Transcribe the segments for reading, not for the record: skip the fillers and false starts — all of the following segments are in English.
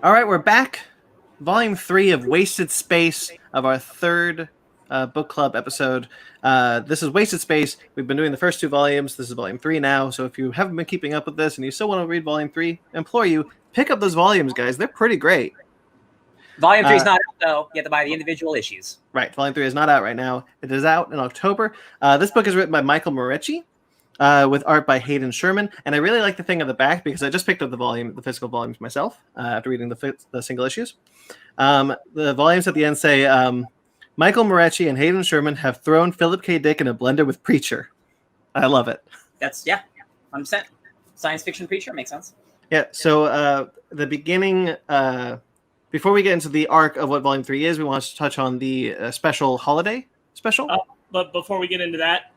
All right, we're back. Volume 3 of Wasted Space of our third book club episode. This is Wasted Space. We've been doing the first 2 volumes. This is Volume 3 now. So if you haven't been keeping up with this and you still want to read Volume 3, I implore you, pick up those volumes, guys. They're pretty great. Volume 3 is not out, though. You have to buy the individual issues. Right. Volume 3 is not out right now. It is out in October. This book is written by Michael Moreci. With art by Hayden Sherman, and I really like the thing on the back because I just picked up the physical volumes myself after reading the single issues. The volumes at the end say, Michael Moreci and Hayden Sherman have thrown Philip K. Dick in a blender with Preacher. I love it. That's, 100%. Science fiction Preacher makes sense. Yeah, so the beginning, before we get into the arc of what Volume 3 is, we want to touch on the special holiday special. But before we get into that,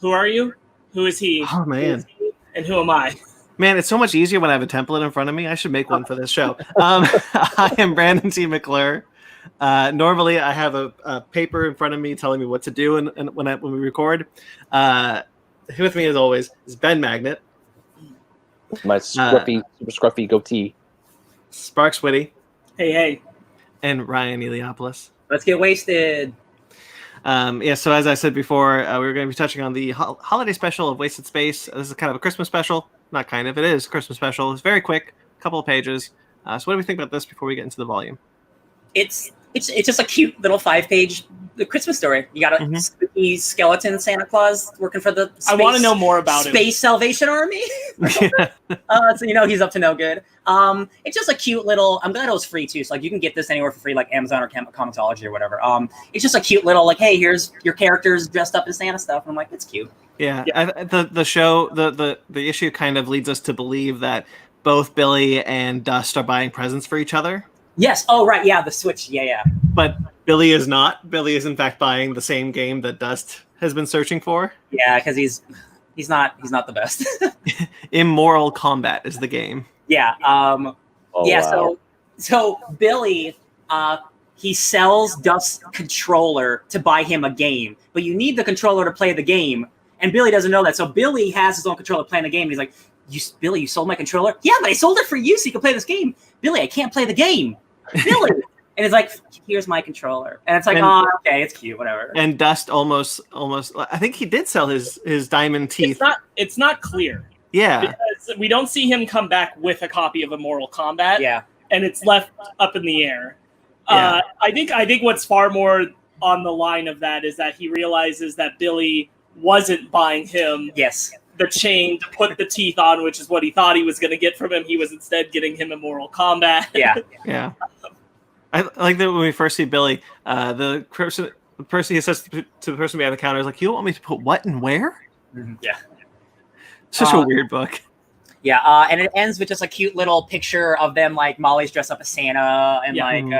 who are you? Who is he? Oh, man. And who am I? Man, it's so much easier when I have a template in front of me. I should make one for this show. I am Brandon T. McClure. Normally, I have a paper in front of me telling me what to do when we record. With me, as always, is Ben Magnet. My super scruffy goatee. Sparks Whitty. Hey. And Ryan Eliopoulos. Let's get wasted. So as I said before, we were going to be touching on the holiday special of Wasted Space. This is kind of a Christmas special. Not kind of, it is a Christmas special. It's very quick, a couple of pages. So what do we think about this before we get into the volume? It's just a cute little 5-page Christmas story. You got a spooky skeleton Santa Claus working for the space, I want to know more about him. Space Salvation Army. So you know he's up to no good. It's just a cute little. I'm glad it was free too. So like you can get this anywhere for free, like Amazon or Comixology or whatever. It's just a cute little like, hey, here's your characters dressed up as Santa stuff. And I'm like, it's cute. Yeah. The issue kind of leads us to believe that both Billy and Dust are buying presents for each other. Yes. Oh, right. Yeah. The Switch. Yeah. But Billy is not. Billy is in fact buying the same game that Dust has been searching for. Yeah, because he's not the best. Immoral Combat is the game. Yeah. Wow. So Billy, he sells Dust's controller to buy him a game, but you need the controller to play the game, and Billy doesn't know that. So Billy has his own controller playing the game. And he's like, Billy, you sold my controller? Yeah, but I sold it for you so you can play this game. Billy, I can't play the game. Billy. And it's like, here's my controller. And it's like, okay, it's cute, whatever. And Dust almost I think he did sell his diamond teeth. It's not clear. Yeah. Because we don't see him come back with a copy of Immoral Combat. Yeah. And it's left up in the air. Yeah. I think what's far more on the line of that is that he realizes that Billy wasn't buying him the chain to put the teeth on, which is what he thought he was going to get from him. He was instead getting him Immoral Combat. Yeah. Yeah. I like that when we first see Billy, the person he says to the person behind the counter is like, "You want me to put what and where?" Mm-hmm. Yeah. Such a weird book. Yeah, and it ends with just a cute little picture of them, like Molly's dressed up as Santa, and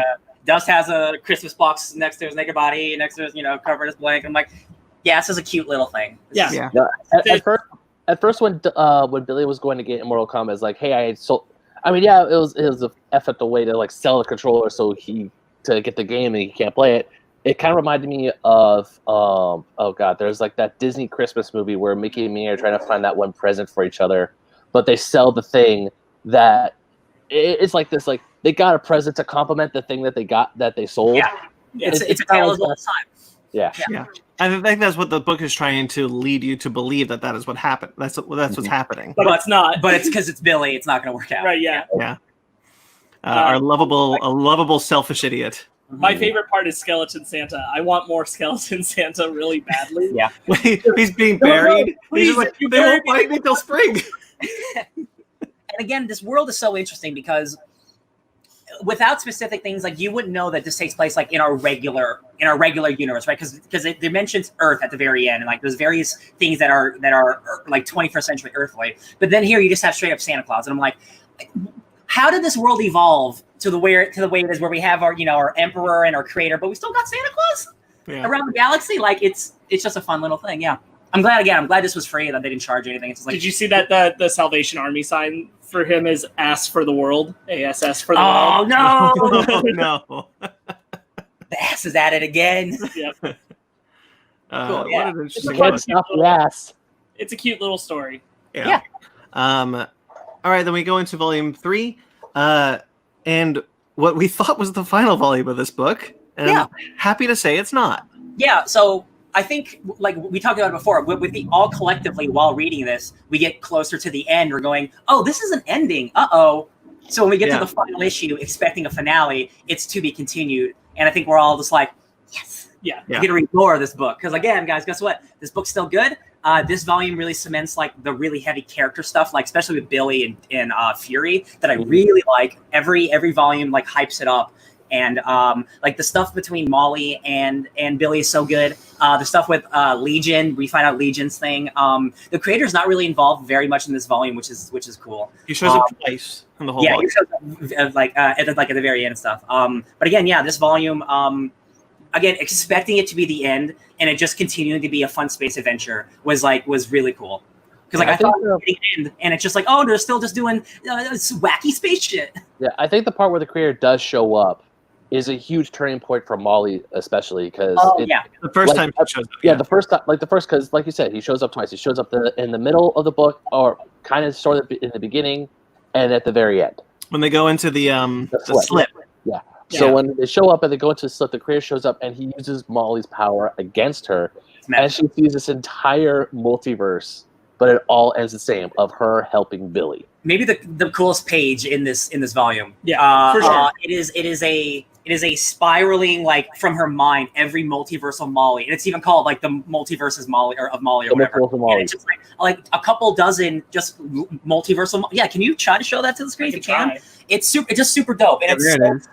Dust has a Christmas box next to his naked body, next to his, covered his blanket. I'm like, yeah, this is a cute little thing. Yeah. At first when Billy was going to get Immortal Kombat, it's like, hey, I sold. I mean, yeah, it was an effort way to like sell the controller to get the game and he can't play it. It kind of reminded me of there's like that Disney Christmas movie where Mickey and Minnie are trying to find that one present for each other, but they sell the thing that it's like this, like they got a present to complement the thing that they sold. Yeah, it's a tale of all time. Yeah. I think that's what the book is trying to lead you to believe that is what happened. That's what's happening. But it's not. But it's because it's Billy. It's not going to work out. Right? Yeah. Yeah. A lovable, selfish idiot. My favorite part is Skeleton Santa. I want more Skeleton Santa really badly. Yeah. He's being buried. No, please, he's like, they won't bite me till spring. And again, this world is so interesting because without specific things, like you wouldn't know that this takes place like in our regular universe, right? Because it mentions Earth at the very end, and like there's various things that are like 21st century earthly. But then here you just have straight up Santa Claus, and I'm like, how did this world evolve to the way it is, where we have our emperor and our creator, but we still got Santa Claus around the galaxy? Like it's just a fun little thing. Yeah. I'm glad this was free and that they didn't charge anything. It's just like, did you see that the Salvation Army sign for him is ASS for the world? ASS for the world. Oh, no. No. The ass is at it again. Yep. Cool, What an interesting Can't book. stop the ass. It's a cute little story. Yeah. All right, then we go into volume 3. and what we thought was the final volume of this book. And I'm happy to say it's not. Yeah, so I think, like we talked about it before, with the all collectively while reading this, we get closer to the end. We're going, oh, this is an ending. Uh-oh. So when we get to the final issue, expecting a finale, it's to be continued. And I think we're all just like, yes. Yeah. We get to read more of this book. Because again, guys, guess what? This book's still good. This volume really cements like the really heavy character stuff, like especially with Billy and Fury, that I really like. Every volume like hypes it up. And like the stuff between Molly and Billy is so good. The stuff with Legion, we find out Legion's thing. The creator's not really involved very much in this volume, which is cool. He shows up twice in the whole volume. He shows up at the very end and stuff. But again, this volume, again, expecting it to be the end and it just continuing to be a fun space adventure was really cool. Because I thought it was the end, and it's just like, oh, they're still just doing wacky space shit. Yeah, I think the part where the creator does show up is a huge turning point for Molly, especially because the first time he shows up. Yeah, the first because like you said, he shows up twice. He shows up in the middle of the book, or kind of sort of in the beginning, and at the very end when they go into the slip. Yeah. So when they show up and they go into the slip, the creator shows up and he uses Molly's power against her, and she sees this entire multiverse, but it all ends the same of her helping Billy. Maybe the coolest page in this volume. Yeah, for sure. It is a spiraling like from her mind every multiversal Molly, and it's even called like the multiverses Molly or whatever. And it's just like a couple dozen just multiversal. Yeah, can you try to show that to the screen if you can? It's just super dope, and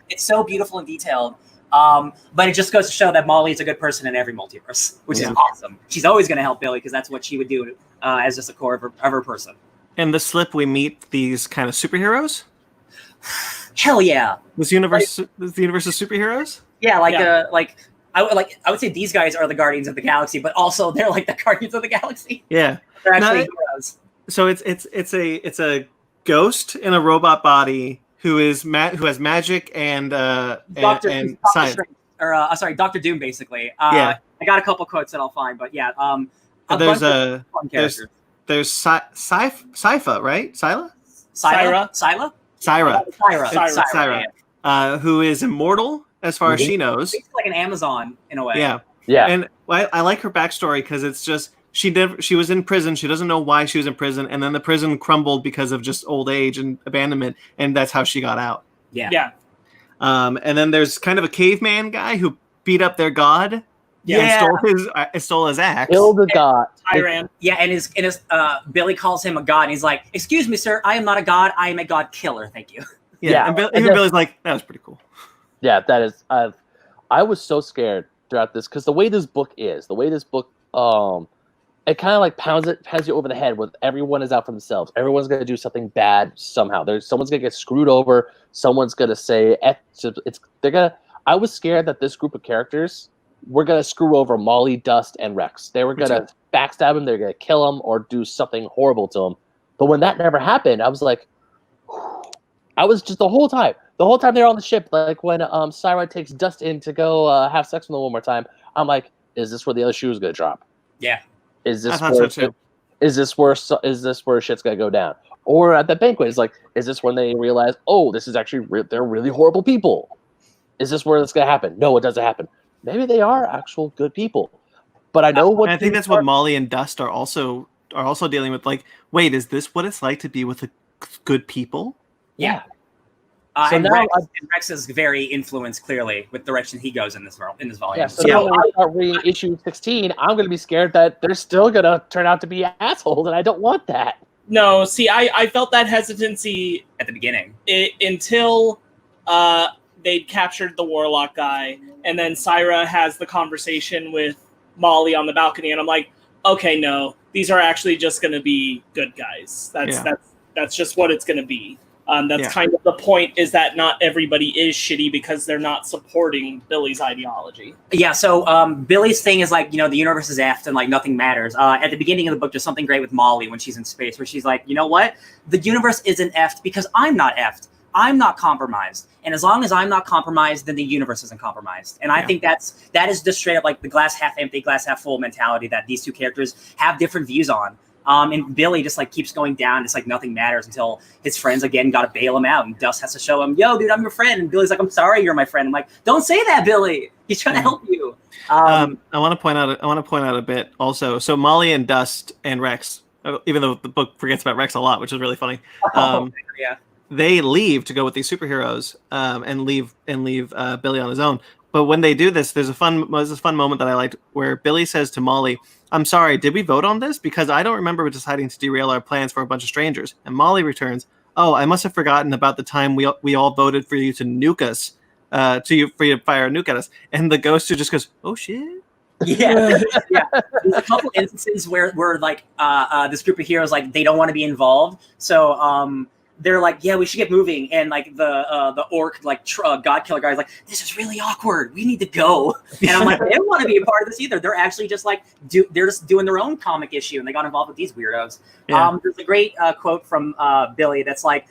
it's so beautiful and detailed. But it just goes to show that Molly is a good person in every multiverse, which is awesome. She's always going to help Billy because that's what she would do as just a core of her person. In the slip, we meet these kind of superheroes. Hell yeah! This universe of superheroes. Yeah, I would say these guys are the Guardians of the Galaxy, but also they're like the Guardians of the Galaxy. Yeah, they're actually heroes. So it's a ghost in a robot body who has magic and science. Dr. Doom, basically. I got a couple quotes that I'll find, but there's Sypha, right? Syra, who is immortal as far as she knows. She's like an Amazon in a way. Yeah. And I like her backstory because it's just she was in prison. She doesn't know why she was in prison, and then the prison crumbled because of just old age and abandonment, and that's how she got out. Yeah. And then there's kind of a caveman guy who beat up their god. And stole his axe. Killed the god. Tyrant. Yeah, and his Billy calls him a god, and he's like, "Excuse me, sir, I am not a god. I am a god killer. Thank you." Yeah. And Billy's like, "That was pretty cool." Yeah, that is. I was so scared throughout this because the way this book, it kind of like pounds you over the head with everyone is out for themselves. Everyone's gonna do something bad somehow. Someone's gonna get screwed over. Someone's gonna say I was scared that this group of characters were going to screw over Molly, Dust, and Rex. They were going to backstab him. They were going to kill him or do something horrible to him. But when that never happened, I was like, I was just the whole time they're on the ship, like when Syra takes Dust in to go have sex with him one more time, I'm like, is this where the other shoe is going to drop? Yeah. Is this where shit's going to go down? Or at the banquet, it's like, is this when they realize, oh, this is actually they're really horrible people? Is this where it's going to happen? No, it doesn't happen. Maybe they are actual good people, but I know what. I think that's what Molly and Dust are also dealing with. Like, wait, is this what it's like to be with good people? Yeah. And Rex is very influenced clearly with the direction he goes in this volume. Yeah. So now when I start reading issue 16, I'm going to be scared that they're still going to turn out to be assholes, and I don't want that. No, see, I felt that hesitancy at the beginning until they'd captured the Warlock guy, and then Syra has the conversation with Molly on the balcony, and I'm like, okay, no, these are actually just going to be good guys. That's just what it's going to be. That's kind of the point, is that not everybody is shitty because they're not supporting Billy's ideology. Yeah, so Billy's thing is like, the universe is effed and like nothing matters. At the beginning of the book, there's something great with Molly when she's in space where she's like, you know what? The universe isn't effed because I'm not effed. I'm not compromised. And as long as I'm not compromised, then the universe isn't compromised. And I think that is just straight up like the glass half empty, glass half full mentality that these two characters have different views on. And Billy just like keeps going down. It's like nothing matters until his friends again got to bail him out, and Dust has to show him, "Yo, dude, I'm your friend." And Billy's like, "I'm sorry, you're my friend." I'm like, "Don't say that, Billy. He's trying to help you." I want to point out a bit also. So Molly and Dust and Rex, even though the book forgets about Rex a lot, which is really funny. Yeah. They leave to go with these superheroes, and leave Billy on his own. But when they do this, there's a fun moment that I liked where Billy says to Molly, "I'm sorry, did we vote on this? Because I don't remember deciding to derail our plans for a bunch of strangers." And Molly returns, "Oh, I must have forgotten about the time we all voted for you to nuke us, for you to fire a nuke at us." And the ghost just goes, "Oh shit." Yeah. There's a couple instances where like this group of heroes like they don't want to be involved, so they're like, "Yeah, we should get moving," and like the orc like god killer guy is like, "This is really awkward. We need to go." And I'm like, they don't want to be a part of this either. They're actually just like they're just doing their own comic issue, and they got involved with these weirdos. Yeah. There's a great quote from Billy that's like,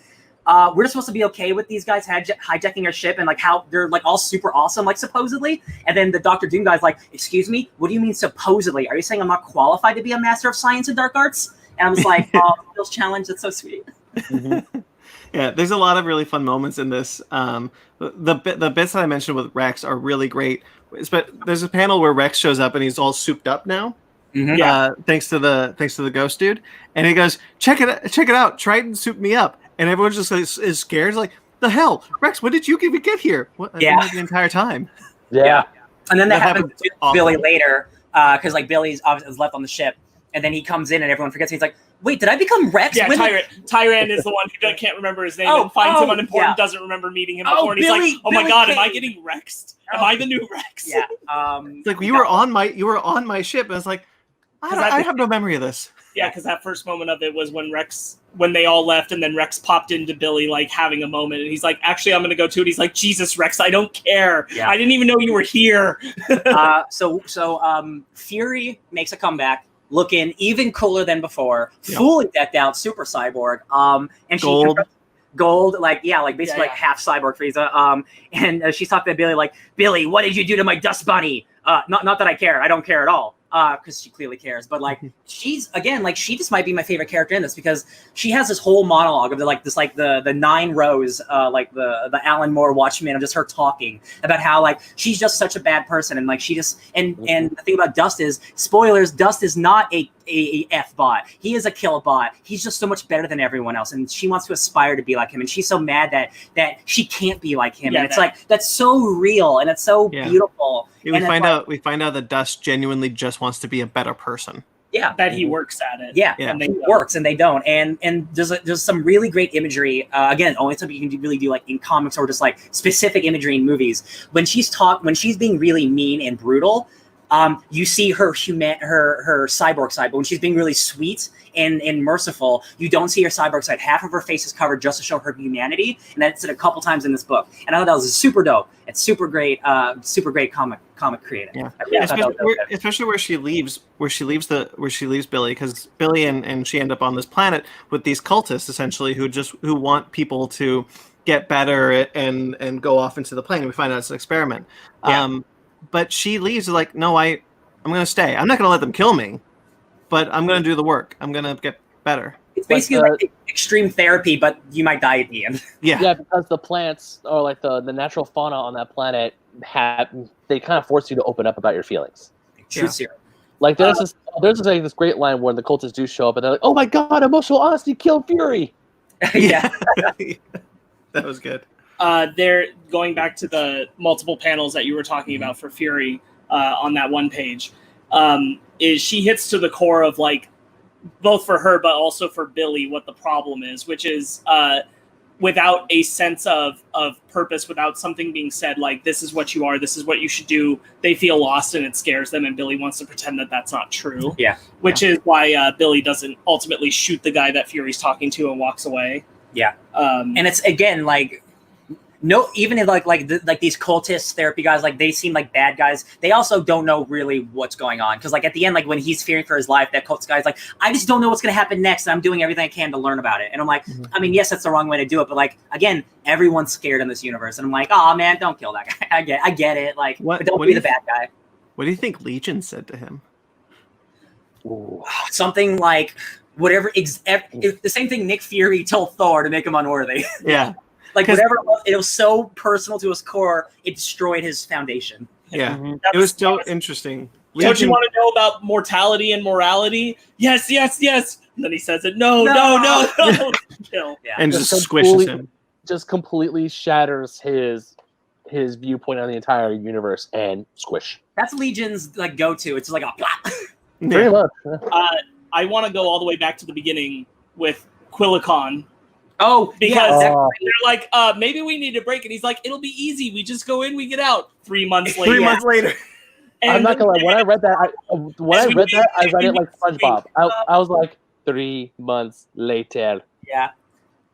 "We're just supposed to be okay with these guys hijacking our ship, and like how they're like all super awesome, like supposedly." And then the Doctor Doom guy's like, "Excuse me, what do you mean supposedly? Are you saying I'm not qualified to be a master of science and dark arts?" And I was like, "Oh, Bill's challenge. That's so sweet." Mm-hmm. Yeah, there's a lot of really fun moments in this. The bits that I mentioned with Rex are really great. But there's a panel where Rex shows up and he's all souped up now. Mm-hmm. Thanks to the ghost dude, and he goes, check it out, Triton souped me up," and everyone just is scared. It's like, the hell, Rex, when did you even get here? What? I've been here the entire time. Yeah. And then that happens to Billy later, because like Billy's obviously left on the ship, and then he comes in and everyone forgets. He's like, "Wait, did I become Rex?" Yeah, Tyrant is the one who can't remember his name and finds him unimportant, doesn't remember meeting him before, and he's like, "Oh my god, am I getting Rexed? Am I the new Rex?" Yeah. It's like, you were on my ship, and it's like, I have no memory of this. Yeah, because that first moment of it was when they all left, and then Rex popped into Billy like having a moment, and he's like, "Actually, I'm gonna go too." And he's like, "Jesus, Rex, I don't care. Yeah. I didn't even know you were here." So Fury makes a comeback, looking even cooler than before, fully decked out, super cyborg. And gold, basically like half cyborg Frieza. And she's talking to Billy like, "Billy, what did you do to my dust bunny?" Not that I care. I don't care at all. Because she clearly cares, but like she's again like she just might be my favorite character in this because she has this whole monologue of the 9 rows, like the Alan Moore Watchmen of just her talking about how like she's just such a bad person, and like she just and the thing about Dust is, spoilers, Dust is not a F bot. He is a kill bot. He's just so much better than everyone else, and she wants to aspire to be like him, and she's so mad that she can't be like him. And it's like that's so real and it's so beautiful. We find out that Dust genuinely just wants to be a better person. Yeah, that he works at it. Yeah, and he works and they don't. And there's some really great imagery. Again, only something you can really do like in comics or just like specific imagery in movies. When she's being really mean and brutal, you see her cyborg side, but when she's being really sweet and merciful, you don't see her cyborg side. Half of her face is covered just to show her humanity, and that's it a couple times in this book. And I thought that was super dope. It's super great comic creative. Especially where she leaves Billy, because Billy and she end up on this planet with these cultists essentially who want people to get better and go off into the plane. And we find out it's an experiment. Yeah. But she leaves like, "No, I'm going to stay. I'm not going to let them kill me, but I'm going to do the work. I'm going to get better." It's basically like extreme therapy, but you might die at the end. Yeah, because the plants or like the natural fauna on that planet they kind of force you to open up about your feelings. True serum. Like there's this great line where the cultists do show up and they're like, "Oh my god, emotional honesty killed Fury." Yeah. That was good. They're going back to the multiple panels that you were talking about for Fury on that one page. Is she hits to the core of like both for her but also for Billy what the problem is, which is without a sense of purpose, without something being said like, "This is what you are, this is what you should do," they feel lost and it scares them, and Billy wants to pretend that that's not true. Yeah. Which is why Billy doesn't ultimately shoot the guy that Fury's talking to and walks away. Yeah. And it's again like, no, even if like these cultist therapy guys, like they seem like bad guys. They also don't know really what's going on, because like at the end, like when he's fearing for his life, that cultist guy's like, "I just don't know what's going to happen next, and I'm doing everything I can to learn about it." And I'm like, I mean, yes, that's the wrong way to do it, but like again, everyone's scared in this universe, and I'm like, "Oh man, don't kill that guy." I get it, like, but don't be the bad guy. What do you think Legion said to him? Ooh. Something like, whatever. The same thing Nick Fury told Thor to make him unworthy. Yeah. Like whatever it was so personal to his core, it destroyed his foundation. Yeah. It was so interesting. Don't you want to know about mortality and morality? Yes. And then he says it. No. Kill. Yeah. And just squishes him. Just completely shatters his viewpoint on the entire universe and squish. That's Legion's like go-to. It's like a plop. Pretty much. I want to go all the way back to the beginning with Quillicon. Oh, because yeah, they're like, maybe we need a break, and he's like, it'll be easy. We just go in, we get out. 3 months later. 3 months later. And I'm not gonna lie. When I read that, I read it like SpongeBob. I was like, 3 months later. Yeah.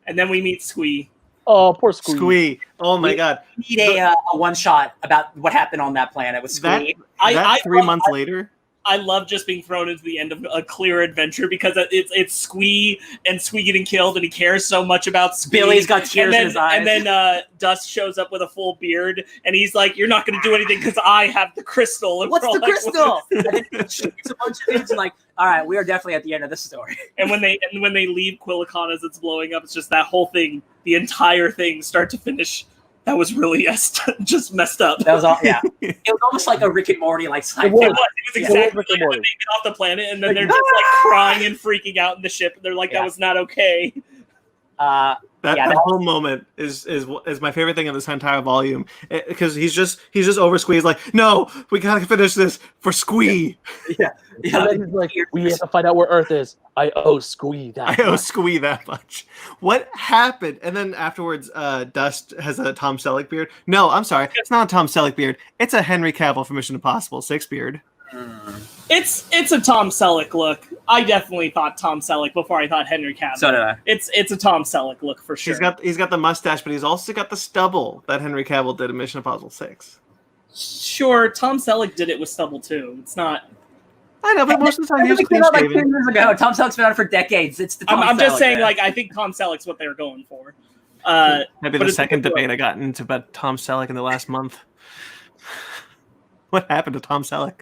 And then we meet Squee. Oh, poor Squee. Squee. Oh my God. We need a one-shot about what happened on that planet with Squee. That 3 months later. I love just being thrown into the end of a clear adventure because it's Squee and Squee getting killed, and he cares so much about Squee. Billy's got tears in his eyes. And then Dust shows up with a full beard, and he's like, "You're not going to do anything because I have the crystal." And what's the like, crystal? And then it's a bunch of dudes and like, all right, we are definitely at the end of this story. And when they leave Quillicon as it's blowing up, it's just that whole thing, the entire thing, start to finish. That was really just messed up. That was all. Yeah, it was almost like a Rick and Morty like. It was exactly like when they get off the planet, and then they're just like crying and freaking out in the ship. They're like, "That was not okay." That whole moment is my favorite thing in this entire volume because he's just over Squee. He's like, no, we gotta finish this for Squee. Yeah. And then he's like, we have to find out where Earth is. I owe Squee that much. What happened? And then afterwards, Dust has a Tom Selleck beard. No, I'm sorry, it's not a Tom Selleck beard. It's a Henry Cavill from Mission Impossible 6 beard. It's a Tom Selleck look. I definitely thought Tom Selleck before I thought Henry Cavill. So did I. It's a Tom Selleck look for sure. He's got the mustache, but he's also got the stubble that Henry Cavill did in Mission Impossible 6. Sure, Tom Selleck did it with stubble too. It's not. I know, but most of the time he was clean like shaven. 10 years ago. Tom Selleck's been on it for decades. It's the I'm just saying, like, I think Tom Selleck's what they were going for. Maybe the second debate I got into about Tom Selleck in the last month. What happened to Tom Selleck?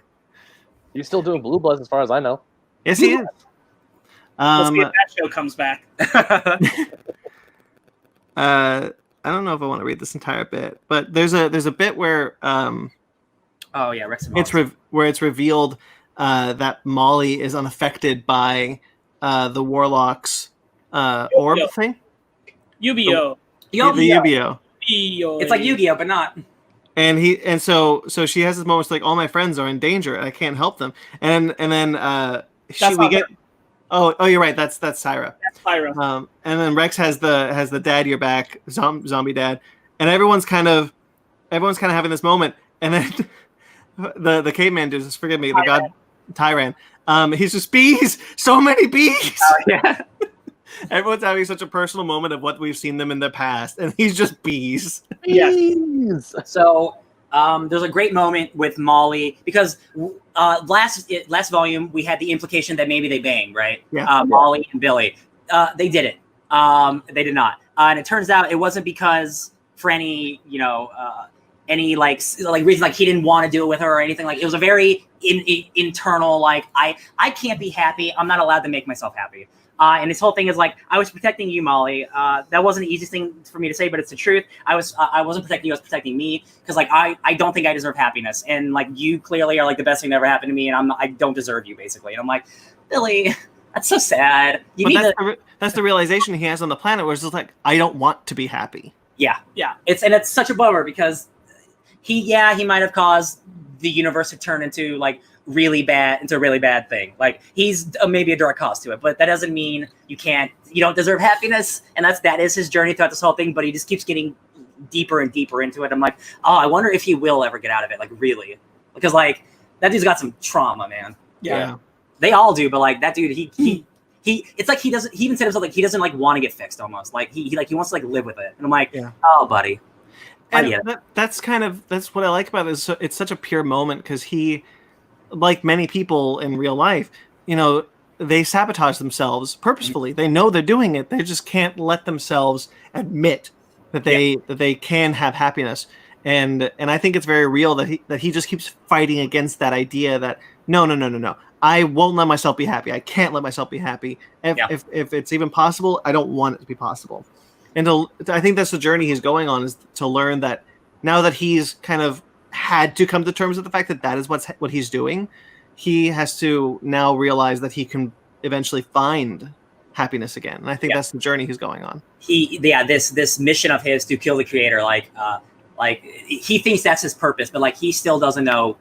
He's still doing Blue Bloods, as far as I know. Yes, he is. Let's see if that show comes back. I don't know if I want to read this entire bit, but there's a bit where oh yeah, Rex and Molly. it's revealed that Molly is unaffected by the Warlock's orb thing. Yu-Gi-Oh. The Yu-Gi-Oh. It's like Yu-Gi-Oh, but not. And so she has this moment like all my friends are in danger and I can't help them. And then we get oh you're right, that's Syra. That's Syra. And then Rex has the dad your back zombie dad, and everyone's kind of having this moment, and then the caveman dude, just forgive me, the god Tyran. He's just bees, so many bees. Yeah. Everyone's having such a personal moment of what we've seen them in the past, and he's just bees. Yes. So there's a great moment with Molly because last volume we had the implication that maybe they banged, right? Yeah. Molly and Billy. They did it. They did not. And it turns out it wasn't because for any any like reason like he didn't want to do it with her or anything. Like it was a very internal like I can't be happy. I'm not allowed to make myself happy. And his whole thing is like, I was protecting you, Molly. That wasn't the easiest thing for me to say, but it's the truth. I wasn't protecting you. I was protecting me because like I don't think I deserve happiness, and like you clearly are like the best thing that ever happened to me, and I don't deserve you basically. And I'm like, Billy, that's so sad. That's the realization he has on the planet, where it's just like, I don't want to be happy. Yeah. It's such a bummer because he might have caused the universe to turn into like a really bad thing. Like he's maybe a direct cause to it, but that doesn't mean you don't deserve happiness. And that is his journey throughout this whole thing, but he just keeps getting deeper and deeper into it. I'm like, oh, I wonder if he will ever get out of it. Like really, because like that dude's got some trauma, man. Yeah. They all do. But like that dude, he it's like he even said himself, like he doesn't like want to get fixed almost. Like he wants to like live with it. And I'm like, oh buddy. And that's what I like about it. It's such a pure moment because he, like many people in real life, they sabotage themselves purposefully. They know they're doing it. They just can't let themselves admit that they can have happiness. And I think it's very real that he just keeps fighting against that idea that no. I won't let myself be happy. I can't let myself be happy. If it's even possible, I don't want it to be possible. And I think that's the journey he's going on, is to learn that now that he's kind of had to come to terms with the fact that is what he's doing, he has to now realize that he can eventually find happiness again. And I think that's the journey he's going on. This mission of his to kill the creator, like he thinks that's his purpose, but like he still doesn't know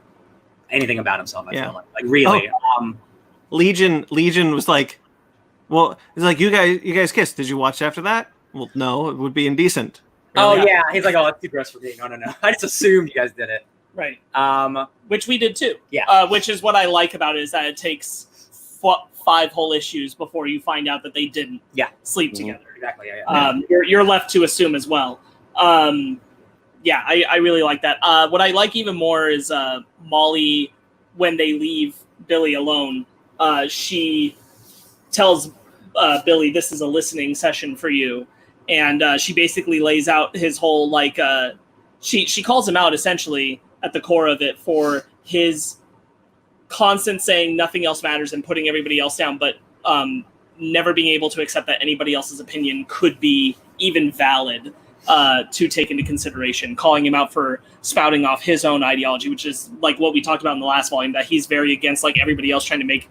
anything about himself. I feel like really. Legion was like, well, it's like, you guys kissed. Did you watch after that? Well, no, it would be indecent. Really? He's like, that's too gross for me. No. I just assumed you guys did it. Right. Which we did too. Yeah. Which is what I like about it, is that it takes 5 whole issues before you find out that they didn't sleep together. Exactly. You're left to assume as well. I really like that. What I like even more is Molly, when they leave Billy alone, she tells Billy, this is a listening session for you. And she basically lays out his whole, like, she calls him out essentially at the core of it for his constant saying nothing else matters and putting everybody else down, but never being able to accept that anybody else's opinion could be even valid to take into consideration, calling him out for spouting off his own ideology, which is like what we talked about in the last volume, that he's very against like everybody else trying to make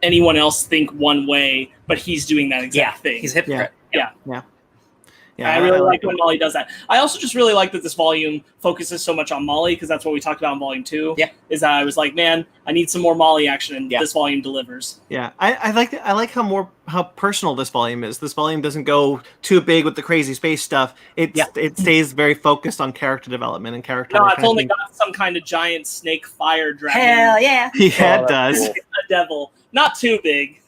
anyone else think one way, but he's doing that exact thing. He's a hypocrite. Yeah, I really like when Molly does that. I also just really like that this volume focuses so much on Molly, because that's what we talked about in volume 2. Yeah, is that I was like, man, I need some more Molly action, and this volume delivers. Yeah, I like how personal this volume is. This volume doesn't go too big with the crazy space stuff. It stays very focused on character development and character. No, it's only got some kind of giant snake fire dragon. Hell yeah! Yeah, it does. Cool. A devil, not too big.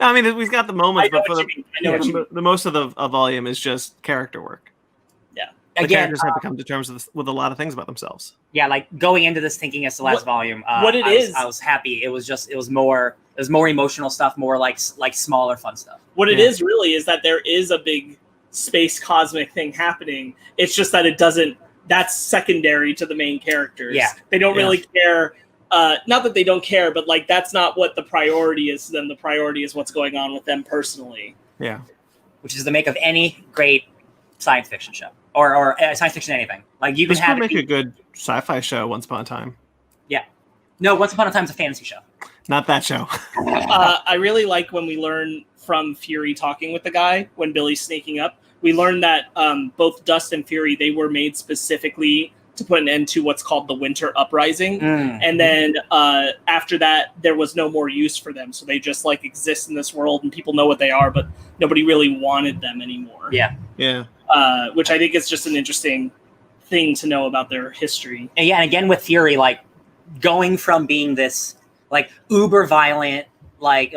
I mean, we've got the moments, but for the most of the volume is just character work. Yeah. The characters have to come to terms with a lot of things about themselves. Yeah, like going into this thinking it's the last volume. I was happy. It was more emotional stuff, more like smaller fun stuff. What it is really is that there is a big space cosmic thing happening. It's just that it doesn't. That's secondary to the main characters. Yeah. They don't really care. Not that they don't care, but like that's not what the priority is to them. The priority is what's going on with them personally. Yeah, which is the make of any great science fiction show or science fiction anything. Like you can make a good sci-fi show. Once Upon a Time. Yeah, no, Once Upon a Time's a fantasy show. Not that show. I really like when we learn from Fury talking with the guy when Billy's sneaking up. We learn that both Dust and Fury, they were made specifically to put an end to what's called the Winter Uprising. And then after that, there was no more use for them. So they just like exist in this world and people know what they are, but nobody really wanted them anymore. Yeah. Yeah. Which I think is just an interesting thing to know about their history. And and again with Fury, like going from being this like uber violent, like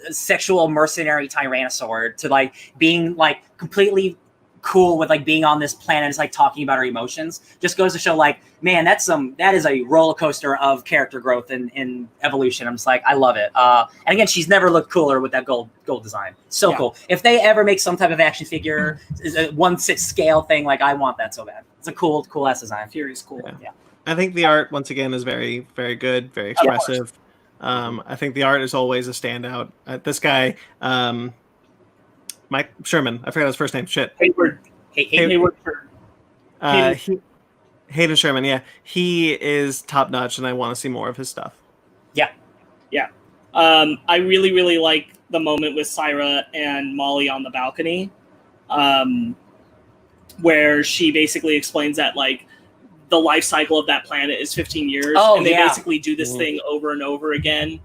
sexual mercenary tyrannosaur to like being like completely cool with like being on this planet, it's like talking about our emotions, just goes to show like, man, that is a roller coaster of character growth and evolution. I'm just like, I love it. And again, she's never looked cooler with that gold design. So cool. If they ever make some type of action figure, 1/6 scale thing, like I want that so bad. It's a cool ass design. Fury's cool. Yeah. I think the art once again is very, very good, very expressive. I think the art is always a standout. This guy, Mike Sherman. I forgot his first name. Shit. Hayward. Hayden Sherman. Yeah, he is top notch, and I want to see more of his stuff. Yeah. I really, really like the moment with Syra and Molly on the balcony, where she basically explains that like the life cycle of that planet is 15 years, and they basically do this thing over and over again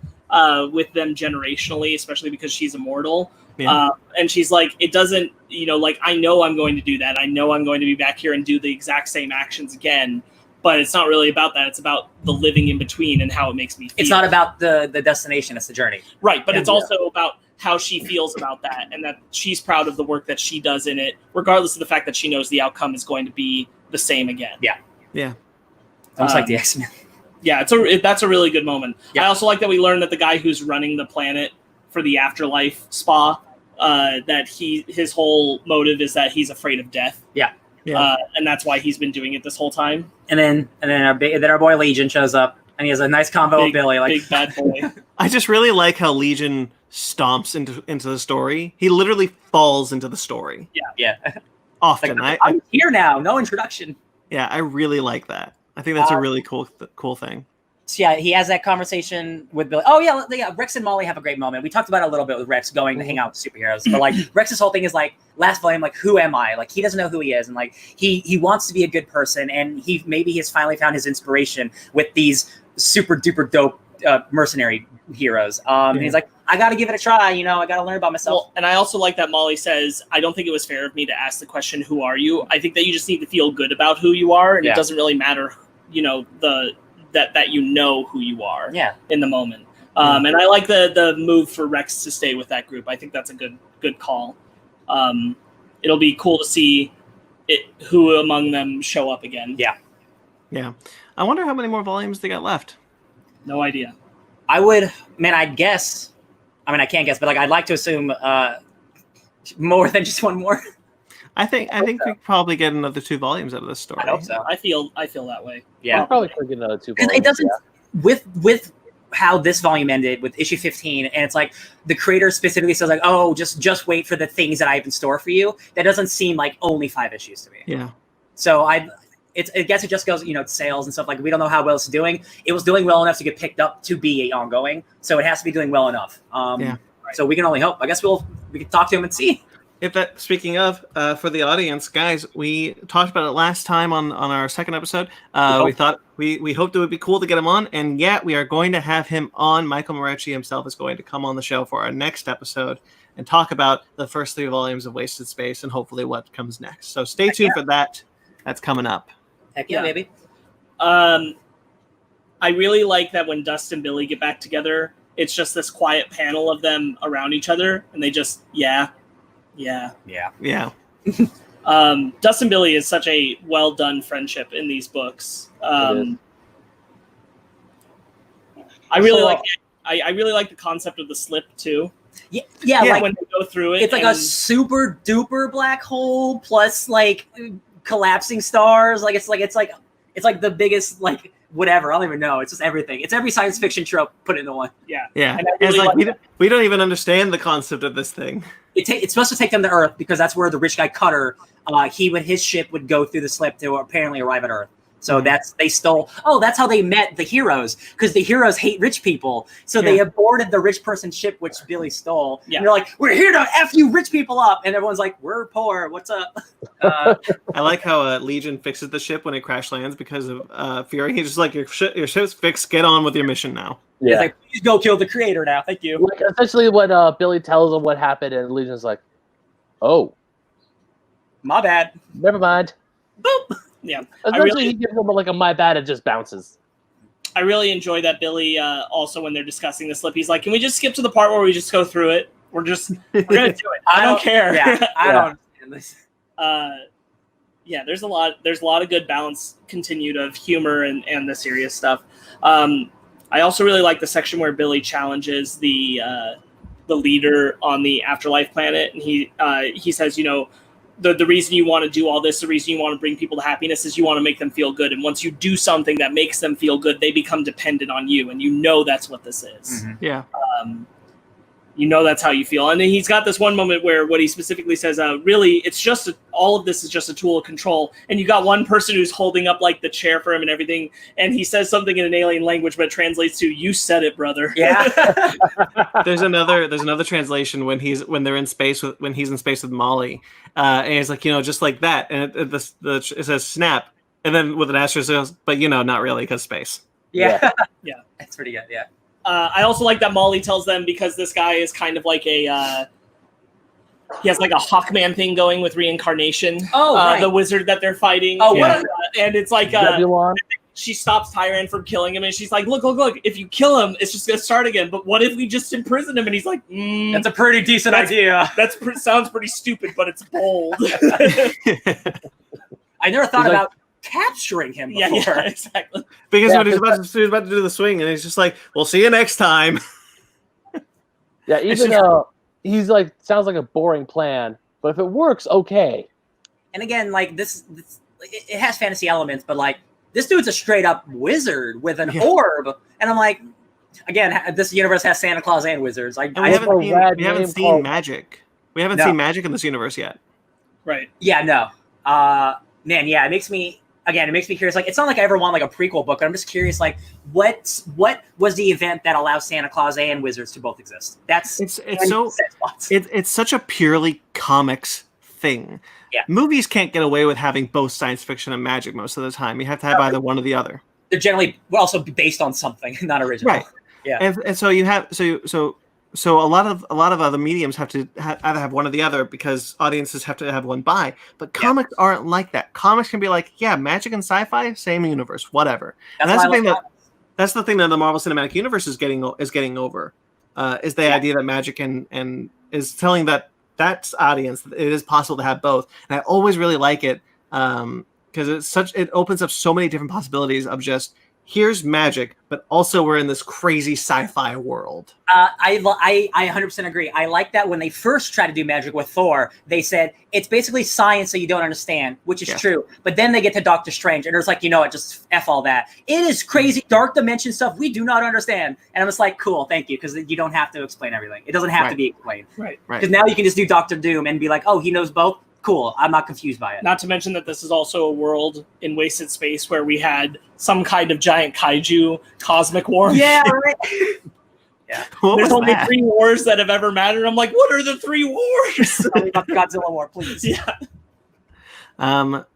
with them generationally, especially because she's immortal. Yeah. And she's like, it doesn't, like, I know I'm going to do that. I know I'm going to be back here and do the exact same actions again, but it's not really about that. It's about the living in between and how it makes me feel. It's not about the destination. It's the journey. Right. But it's also about how she feels about that and that she's proud of the work that she does in it, regardless of the fact that she knows the outcome is going to be the same again. Yeah. Yeah. Almost like the X-Men. Yeah. That's a really good moment. Yeah. I also like that we learned that the guy who's running the planet for the afterlife spa, that his whole motive is that he's afraid of death. Yeah. And that's why he's been doing it this whole time. And then our boy Legion shows up. And he has a nice combo with Billy. Like big bad boy. I just really like how Legion stomps into the story. He literally falls into the story. Yeah. Often. Like, I'm here now. No introduction. Yeah, I really like that. I think that's a really cool thing. So yeah, he has that conversation with Billy. Oh yeah, Rex and Molly have a great moment. We talked about it a little bit with Rex going to hang out with superheroes. But like Rex's whole thing is like last volume, like who am I? Like he doesn't know who he is, and like he wants to be a good person, and he has finally found his inspiration with these super duper dope mercenary heroes. And he's like, I got to give it a try. I got to learn about myself. Well, and I also like that Molly says, I don't think it was fair of me to ask the question, who are you? I think that you just need to feel good about who you are, and it doesn't really matter, that you know who you are in the moment. And I like the move for Rex to stay with that group. I think that's a good call. It'll be cool to see who among them show up again. Yeah. I wonder how many more volumes they got left. No idea. I'd guess. I mean, I can't guess, but like I'd like to assume more than just one more. I think we probably get another 2 volumes out of this story. I hope so. I feel that way. Yeah, we probably could get another 2 volumes. It doesn't with how this volume ended with issue 15, and it's like the creator specifically says like, oh, just wait for the things that I have in store for you. That doesn't seem like only 5 issues to me. Yeah. So I guess it just goes, sales and stuff. Like we don't know how well it's doing. It was doing well enough to get picked up to be ongoing, so it has to be doing well enough. So we can only hope. I guess we can talk to him and see. Speaking of, for the audience, guys, we talked about it last time on our second episode. We thought we hoped it would be cool to get him on, and we are going to have him on. Michael Moreci himself is going to come on the show for our next episode and talk about the first 3 volumes of Wasted Space and hopefully what comes next. So stay tuned for that. That's coming up. Heck yeah, baby. I really like that when Dust and Billy get back together, it's just this quiet panel of them around each other, and they just Yeah. Dust and Billy is such a well done friendship in these books. I really like it. I really like the concept of the slip too. Yeah, like when they go through it, it's like a super duper black hole plus like collapsing stars. Like it's like the biggest like whatever. I don't even know. It's just everything. It's every science fiction trope put into one. Yeah. And really it's like we don't even understand the concept of this thing. It's supposed to take them to Earth because that's where the rich guy Cutter, his ship would go through the slip to apparently arrive at Earth. So that's how they met the heroes, because the heroes hate rich people. So they aborted the rich person ship, which Billy stole. Yeah. And they're like, we're here to F you rich people up. And everyone's like, we're poor. What's up? I like how Legion fixes the ship when it crash lands because of Fury. He's just like, your ship's fixed. Get on with your mission now. Yeah. He's like, please go kill the creator now. Thank you. Like, essentially what Billy tells him what happened, and Legion's like, oh. My bad. Never mind. Boop. Yeah, he gives them like a my bad, it just bounces. I really enjoy that Billy also when they're discussing the slip, he's like, can we just skip to the part where we just go through it? We're gonna do it. I don't care. Yeah, I don't understand this. There's a lot of good balance continued of humor and the serious stuff. I also really like the section where Billy challenges the leader on the afterlife planet, and he says, the reason you want to do all this, the reason you want to bring people to happiness is you want to make them feel good. And once you do something that makes them feel good, they become dependent on you. And that's what this is. Mm-hmm. Yeah. That's how you feel. And then he's got this one moment where what he specifically says, really, it's just all of this is just a tool of control. And you got one person who's holding up like the chair for him and everything. And he says something in an alien language, but it translates to, you said it, brother. Yeah. There's another translation when he's in space with Molly. And he's like, just like that. And it says snap. And then with an asterisk, it goes, but not really, because space. Yeah. Yeah. That's pretty good. Yeah. I also like that Molly tells them, because this guy is kind of like he has like a Hawkman thing going with reincarnation. Oh, right. The wizard that they're fighting. Oh, and it's like she stops Tyran from killing him, and she's like, look, if you kill him, it's just gonna start again. But what if we just imprison him? And he's like, that's a pretty decent idea. Sounds pretty stupid, but it's bold. I never thought about capturing him before. Yeah, exactly. Because when he's about to do the swing, and he's just like, we'll see you next time. Yeah, even though he's like, sounds like a boring plan, but if it works, okay. And again, like this it has fantasy elements, but like this dude's a straight up wizard with an orb, and I'm like, again, this universe has Santa Claus and wizards. We haven't seen magic. We haven't seen magic in this universe yet. Right. Yeah. No. Man. Yeah. It makes me curious. Like, it's not like I ever want like a prequel book, but I'm just curious. Like, what was the event that allows Santa Claus and wizards to both exist? It's such a purely comics thing. Yeah. Movies can't get away with having both science fiction and magic most of the time. You have to have either one or the other. They're generally also based on something, not original. Right. Yeah. And so you have so a lot of other mediums have to either have one or the other because audiences have to have one buy. But comics aren't like that. Comics can be like, yeah, magic and sci-fi, same universe, whatever. That's the thing that the Marvel Cinematic Universe is getting over, is the idea that magic and is telling that audience that it is possible to have both. And I always really like it because it opens up so many different possibilities of just, here's magic, but also we're in this crazy sci-fi world. I 100% agree. I like that when they first tried to do magic with Thor, they said it's basically science that you don't understand, which is true. But then they get to Doctor Strange, and there's like, you know what, just F all that. It is crazy dark dimension stuff we do not understand. And I'm just like, cool, thank you, because you don't have to explain everything. It doesn't have to be explained. Right. Because now you can just do Doctor Doom and be like, oh, he knows both. Cool. I'm not confused by it. Not to mention that this is also a world in Wasted Space where we had some kind of giant kaiju cosmic war. Yeah, right. Yeah. There's only 3 wars that have ever mattered. I'm like, what are the 3 wars? Tell me about the Godzilla War, please. Yeah.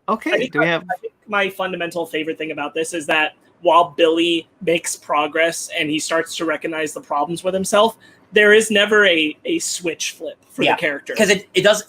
Okay. I think my fundamental favorite thing about this is that while Billy makes progress and he starts to recognize the problems with himself, there is never a switch flip for the character. Because it does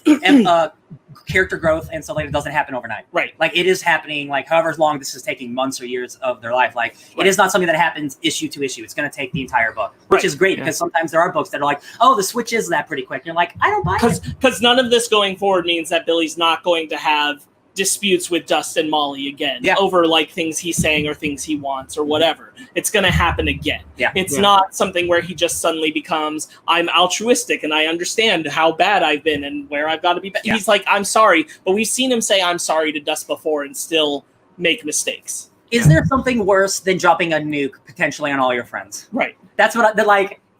character growth and stuff like that doesn't happen overnight. Right. Like, it is happening, like, however long this is taking, months or years of their life. Like, it is not something that happens issue to issue. It's going to take the entire book, which is great because sometimes there are books that are like, oh, the switch is that pretty quick. And you're like, I don't buy it. Because none of this going forward means that Billy's not going to have disputes with Dust and Molly again over like things he's saying or things he wants or whatever. It's going to happen again. It's not something where he just suddenly becomes, I'm altruistic and I understand how bad I've been and where I've got to be. He's like, I'm sorry. But we've seen him say I'm sorry to Dust before and still make mistakes. Is there something worse than dropping a nuke potentially on all your friends? Right. That's what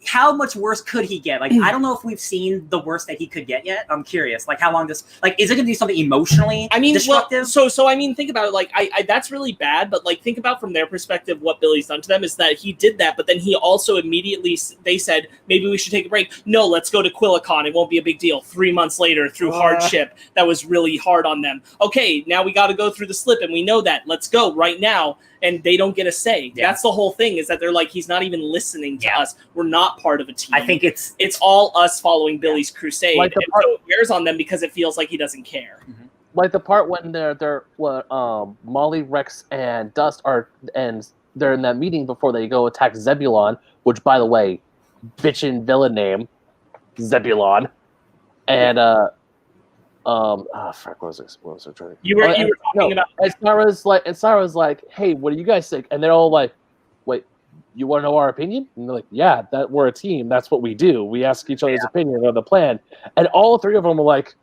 how much worse could he get? Like, I don't know if we've seen the worst that he could get yet. I'm curious. Like, how long is it going to do something emotionally destructive? Well, so I mean, think about it. Like, I that's really bad. But like, think about from their perspective, what Billy's done to them is that he did that. But then he also immediately, they said, maybe we should take a break. No, let's go to Quillicon. It won't be a big deal. 3 months later, through hardship that was really hard on them. Okay, now we got to go through the slip, and we know that. Let's go right now. And they don't get a say. That's the whole thing, is that they're like, he's not even listening to us. We're not part of a team. I think it's all us following Billy's crusade. Like so it wears on them because it feels like he doesn't care. Mm-hmm. Like the part when Molly, Rex, and Dust they're in that meeting before they go attack Zebulon, which, by the way, bitchin' villain name, Zebulon. And fuck, what was it trying? You were talking about. And Sarah's like, hey, what do you guys think? And they're all like, wait, you want to know our opinion? And they're like, yeah, that we're a team. That's what we do. We ask each other's opinion on the plan. And all 3 of them are like,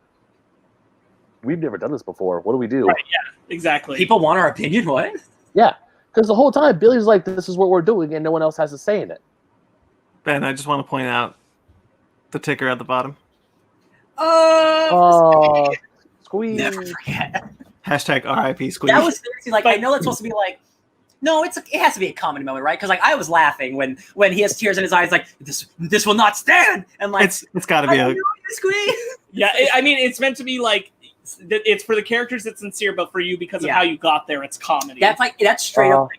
we've never done this before. What do we do? Right, yeah, exactly. People want our opinion. What? Yeah, because the whole time Billy's like, this is what we're doing, and no one else has a say in it. Ben, I just want to point out the ticker at the bottom. Squeeze. Never forget. Hashtag RIP Squeeze. That was seriously like, I know it's supposed to be like, no, it has to be a comedy moment, right? Because like, I was laughing when he has tears in his eyes, like, this will not stand, and like, it's got to be a Squeeze. Yeah, I mean, it's meant to be like, it's for the characters it's sincere, but for you, because of how you got there, it's comedy. That's straight up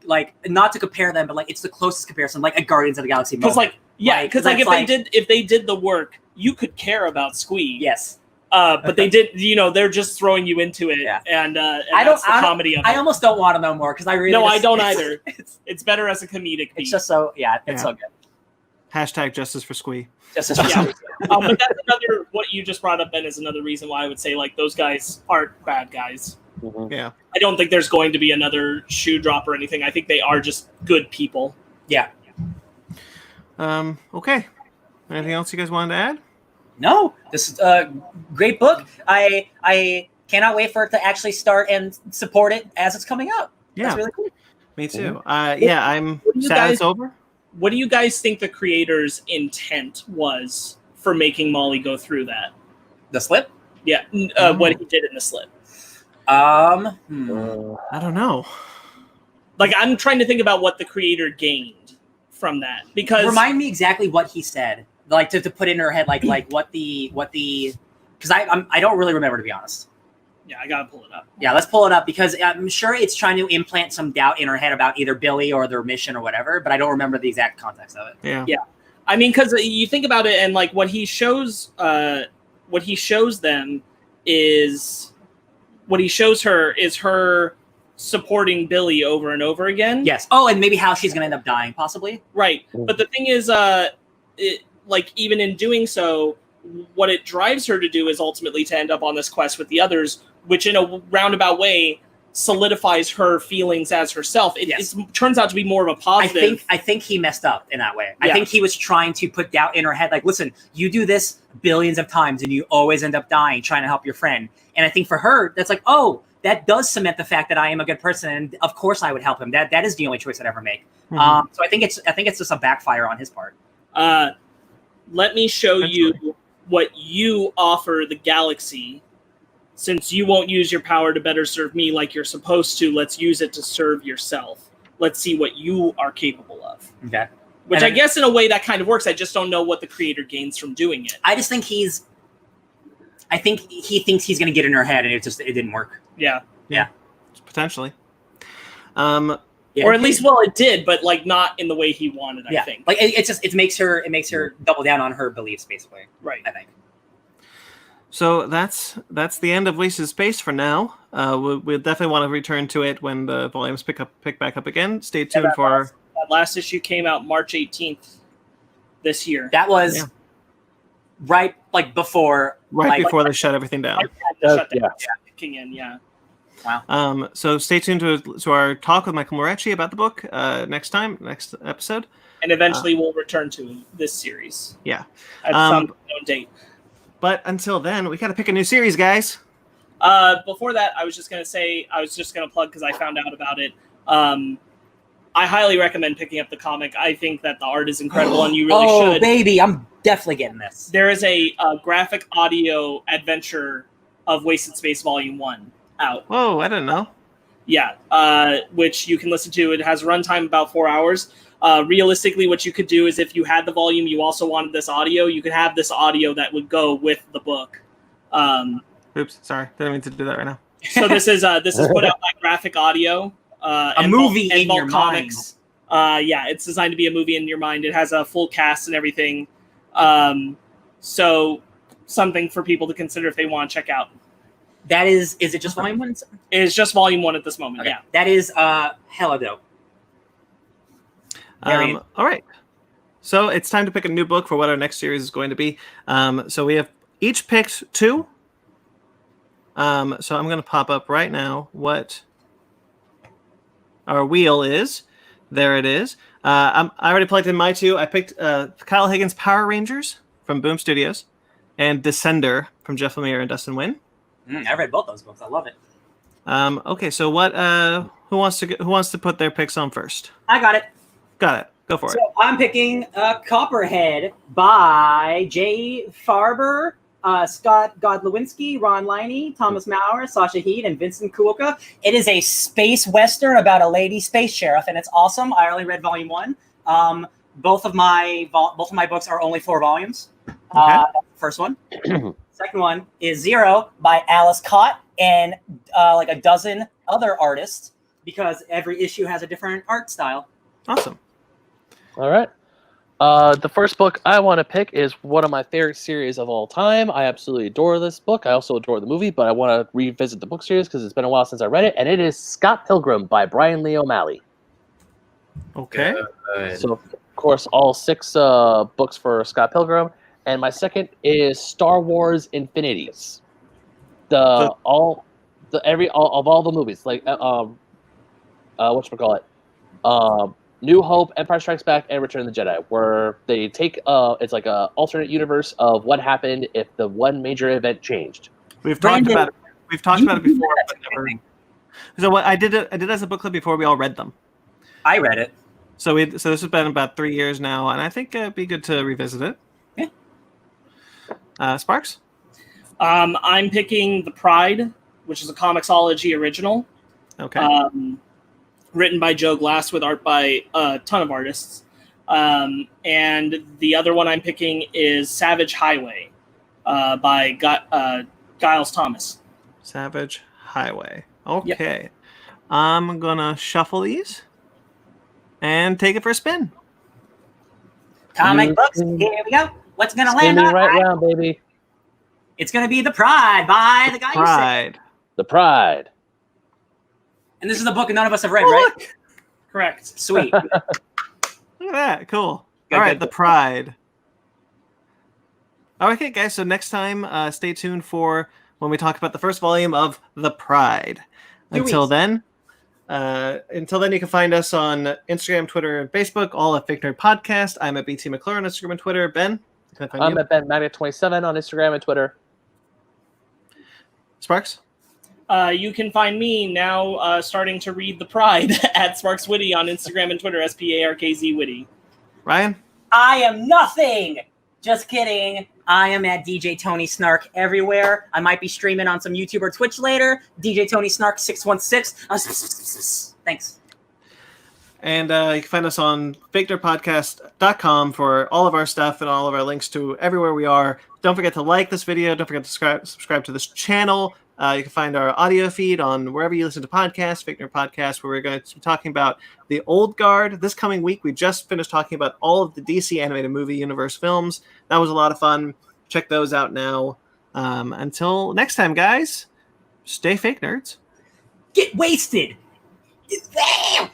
like, not to compare them, but like, it's the closest comparison, like a Guardians of the Galaxy moment. Because if they did the work, you could care about Squeeze. Yes. But they did, they're just throwing you into it, and that's the comedy of it. I almost don't want to know more because I really I don't either. It's better as a comedic piece. It's just so it's so good. Hashtag justice for Squee. Justice for Squee. But that's another, what you just brought up, Ben, is another reason why I would say like those guys aren't bad guys. Mm-hmm. Yeah. I don't think there's going to be another shoe drop or anything. I think they are just good people. Yeah. Okay. Anything else you guys wanted to add? No, this is a great book. I cannot wait for it to actually start and support it as it's coming out. Yeah, That's really cool. me too. I'm sad it's over. What do you guys think the creator's intent was for making Molly go through that? The slip? Yeah, what he did in the slip. I don't know. Like, I'm trying to think about what the creator gained from that, because remind me exactly what he said, like to put in her head, like what the because I don't really remember, to be honest. Yeah, I gotta pull it up. Yeah, let's pull it up, because I'm sure it's trying to implant some doubt in her head about either Billy or their mission or whatever, but I don't remember the exact context of it. Yeah. I mean, because you think about it, and like what he shows them is what he shows her is her supporting Billy over and over again. Yes. Oh, and maybe how she's gonna end up dying, possibly. Right. But the thing is, like, even in doing so, what it drives her to do is ultimately to end up on this quest with the others, which in a roundabout way solidifies her feelings as herself. It turns out to be more of a positive. I think he messed up in that way. I think he was trying to put doubt in her head, like, listen, you do this billions of times and you always end up dying trying to help your friend. And I think for her, that's like, oh, that does cement the fact that I am a good person, and of course I would help him. That is the only choice I'd ever make. So I think it's just a backfire on his part. Let me show you what you offer the galaxy. Since you won't use your power to better serve me like you're supposed to, let's use it to serve yourself. Let's see what you are capable of. Okay. Which I guess in a way that kind of works. I just don't know what the creator gains from doing it. I just think he thinks he's going to get in her head, and it didn't work. Yeah. Potentially. Or at least, well, it did, but like not in the way he wanted. I think. Like it makes her double down on her beliefs, basically. Right. I think. So that's the end of Wasted Space for now. We'll definitely want to return to it when the volumes pick back up again. Stay tuned for that last issue came out March 18th this year. That was right before they shut everything down. Kicking in, Wow. So stay tuned to our talk with Michael Moreci about the book next episode. And eventually we'll return to this series. Yeah. At some known date. But until then, we got to pick a new series, guys. Before that, I was just going to plug, because I found out about it. I highly recommend picking up the comic. I think that the art is incredible, and you really should. Oh, baby, I'm definitely getting this. There is a graphic audio adventure of Wasted Space Volume 1 out. Whoa, I didn't know. Yeah, which you can listen to. It has a runtime about 4 hours. Realistically, what you could do is, if you had the volume, you also wanted this audio, you could have this audio that would go with the book. Oops, sorry, didn't mean to do that right now. So this is put out by Graphic Audio. A movie in your Comics. Yeah, it's designed to be a movie in your mind. It has a full cast and everything. So something for people to consider if they want to check out. That is it just volume 1? It is just volume 1 at this moment. Okay. Yeah, that is hella dope. All right. So it's time to pick a new book for what our next series is going to be. So we have each picked 2. So I'm going to pop up right now what our wheel is. There it is. I already plugged in my 2. I picked Kyle Higgins' Power Rangers from Boom Studios and Descender from Jeff Lemire and Dustin Nguyen. I read both those books. I love it. Okay, so what? Who wants to put their picks on first? I got it. Got it. Go for it. So I'm picking Copperhead by Jay Farber, Scott Godlewinski, Ron Liney, Thomas Maurer, Sasha Heed, and Vincent Kuoka. It is a space western about a lady space sheriff, and it's awesome. I only read volume 1. Both of my books are only 4 volumes. Okay. First one. Second one is Zero by Alice Cott and like a dozen other artists, because every issue has a different art style. Awesome. All right. The first book I want to pick is one of my favorite series of all time. I absolutely adore this book. I also adore the movie, but I want to revisit the book series because it's been a while since I read it, and it is Scott Pilgrim by Brian Lee O'Malley. Okay. So, of course, all 6 books for Scott Pilgrim. And my second is Star Wars Infinities. Of all the movies, like whatchamacallit? New Hope, Empire Strikes Back, and Return of the Jedi, where they take it's like a alternate universe of what happened if the one major event changed. We've talked about it before, but So what I did as a book club before we all read them. I read it. So this has been about 3 years now, and I think it'd be good to revisit it. Yeah. Sparks? I'm picking The Pride, which is a Comixology original. Okay. Written by Joe Glass with art by a ton of artists. And the other one I'm picking is Savage Highway by Giles Thomas. Savage Highway. Okay. Yep. I'm going to shuffle these and take it for a spin. Comic books. Here we go. What's going to land Spinning on? right round, baby. It's going to be The Pride by the guy you said. Pride. The Pride. And this is the book none of us have read, right? Look. Correct. Sweet. Look at that. Cool. Good, All right, good, The good. Pride. Okay, guys, so next time, stay tuned for when we talk about the first volume of The Pride. Until then, you can find us on Instagram, Twitter, and Facebook, all at Fake Nerd Podcast. I'm at BT McClure on Instagram and Twitter. Ben, can I find I'm you? at BenMagnet27 on Instagram and Twitter. Sparks? You can find me now starting to read The Pride at Sparks Witty on Instagram and Twitter, SPARKZ Witty. Ryan? I am nothing. Just kidding. I am at DJ Tony Snark everywhere. I might be streaming on some YouTube or Twitch later. DJ Tony Snark 616. Thanks. And you can find us on fakenerdpodcast.com for all of our stuff and all of our links to everywhere we are. Don't forget to like this video. Don't forget to subscribe to this channel. You can find our audio feed on wherever you listen to podcasts, Fake Nerd Podcast, where we're going to be talking about the Old Guard. This coming week, we just finished talking about all of the DC animated movie universe films. That was a lot of fun. Check those out now. Until next time, guys, stay fake nerds. Get wasted. Bye.